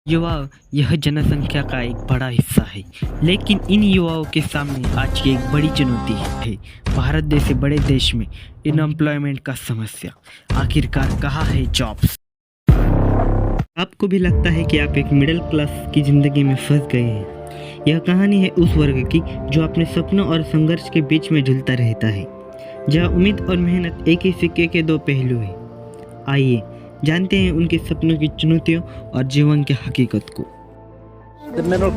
युवा यह जनसंख्या का एक बड़ा हिस्सा है, लेकिन इन युवाओं के सामने आज की एक बड़ी चुनौती है भारत जैसे बड़े देश में अनएम्प्लॉयमेंट का समस्या। आखिरकार कहाँ है जॉब्स? आपको भी लगता है कि आप एक मिडिल क्लास की ज़िंदगी में फंस गए हैं? यह कहानी है उस वर्ग की जो अपने सपनों और संघर्ष के बीच में झूलता रहता है, जहाँ उम्मीद और मेहनत एक ही सिक्के के दो पहलू हैं। आइए जानते हैं उनके सपनों की चुनौतियों और जीवन की हकीकत को। The middle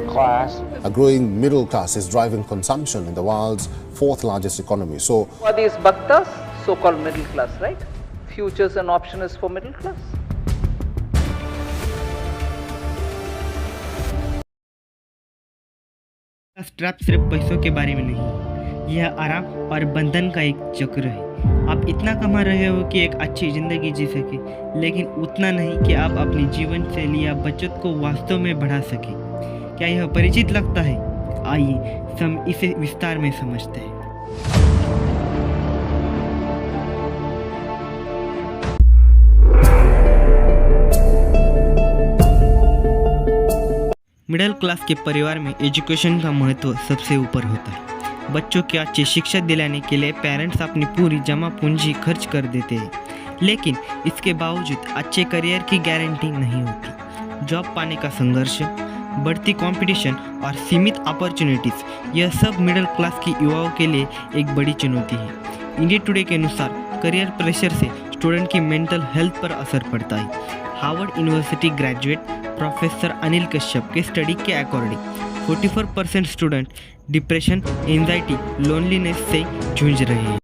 class. A growing middle class is driving consumption in the world's fourth largest economy. So, Who are these bhaktas? So-called middle class, right? Futures and option is for middle class. Strap सिर्फ पैसों के बारे में नहीं, यह आराम और बंधन का एक चक्र है। आप इतना कमा रहे हो कि एक अच्छी ज़िंदगी जी सके, लेकिन उतना नहीं कि आप अपनी जीवन शैली या बचत को वास्तव में बढ़ा सके। क्या यह परिचित लगता है? आइए हम इसे विस्तार में समझते हैं। मिडिल क्लास के परिवार में एजुकेशन का महत्व सबसे ऊपर होता है। बच्चों की अच्छी शिक्षा दिलाने के लिए पेरेंट्स अपनी पूरी जमा पूंजी खर्च कर देते हैं, लेकिन इसके बावजूद अच्छे करियर की गारंटी नहीं होती। जॉब पाने का संघर्ष, बढ़ती कंपटीशन और सीमित अपॉर्चुनिटीज़, यह सब मिडिल क्लास की युवाओं के लिए एक बड़ी चुनौती है। इंडिया टुडे के अनुसार करियर प्रेशर से स्टूडेंट की मेंटल हेल्थ पर असर पड़ता है। Harvard university graduate professor Anil Kashyap के स्टडी के according 44% student depression, anxiety, loneliness से जूझ रहे हैं।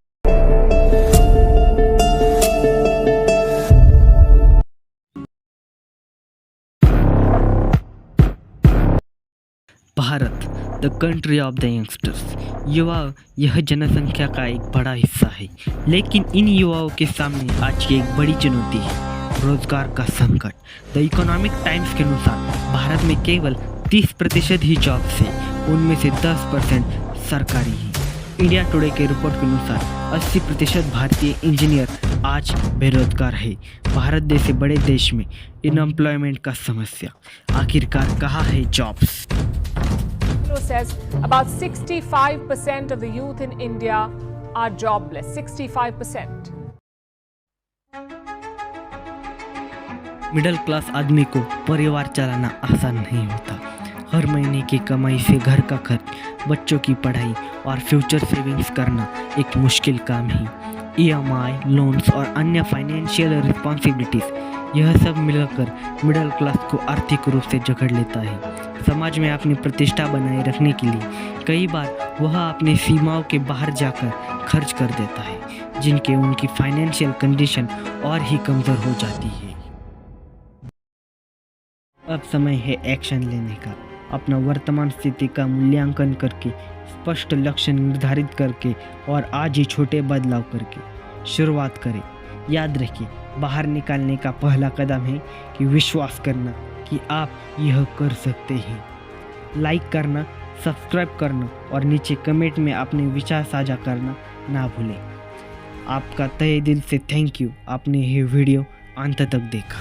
Bharat, the country of the youngsters. युवा यह जनसंख्या का एक बड़ा हिस्सा है, लेकिन इन युवाओं के सामने आज की एक बड़ी चुनौती है रोजगार का संकट। द इकोनॉमिक टाइम्स के अनुसार भारत में केवल 30% ही जॉब्स हैं, उनमें से 10% सरकारी हैं। इंडिया टुडे के रिपोर्ट के अनुसार 80% भारतीय इंजीनियर आज बेरोजगार है। भारत जैसे बड़े देश में अनएम्प्लॉयमेंट का समस्या। आखिरकार कहाँ है jobs? Says about 65% of the youth in India are jobless. 65%. Middle class आदमी को परिवार चलाना आसान नहीं होता। हर महीने की कमाई से घर का खर्च, बच्चों की पढ़ाई और फ्यूचर सेविंग्स करना एक मुश्किल काम है। EMI, लोन्स और अन्य फाइनेंशियल रिस्पॉन्सिबिलिटीज़, यह सब मिलकर मिडिल क्लास को आर्थिक रूप से जकड़ लेता है। समाज में अपनी प्रतिष्ठा बनाए रखने के लिए कई बार वह अपनी सीमाओं के बाहर जाकर खर्च कर देता है, जिनके उनकी फाइनेंशियल कंडीशन और ही कमज़ोर हो जाती है। अब समय है एक्शन लेने का। अपना वर्तमान स्थिति का मूल्यांकन करके, स्पष्ट लक्ष्य निर्धारित करके और आज ही छोटे बदलाव करके शुरुआत करें। याद रखिए, बाहर निकालने का पहला कदम है कि विश्वास करना कि आप यह कर सकते हैं। लाइक करना, सब्सक्राइब करना और नीचे कमेंट में अपने विचार साझा करना ना भूलें। आपका तहे दिल से थैंक यू, आपने यह वीडियो अंत तक देखा।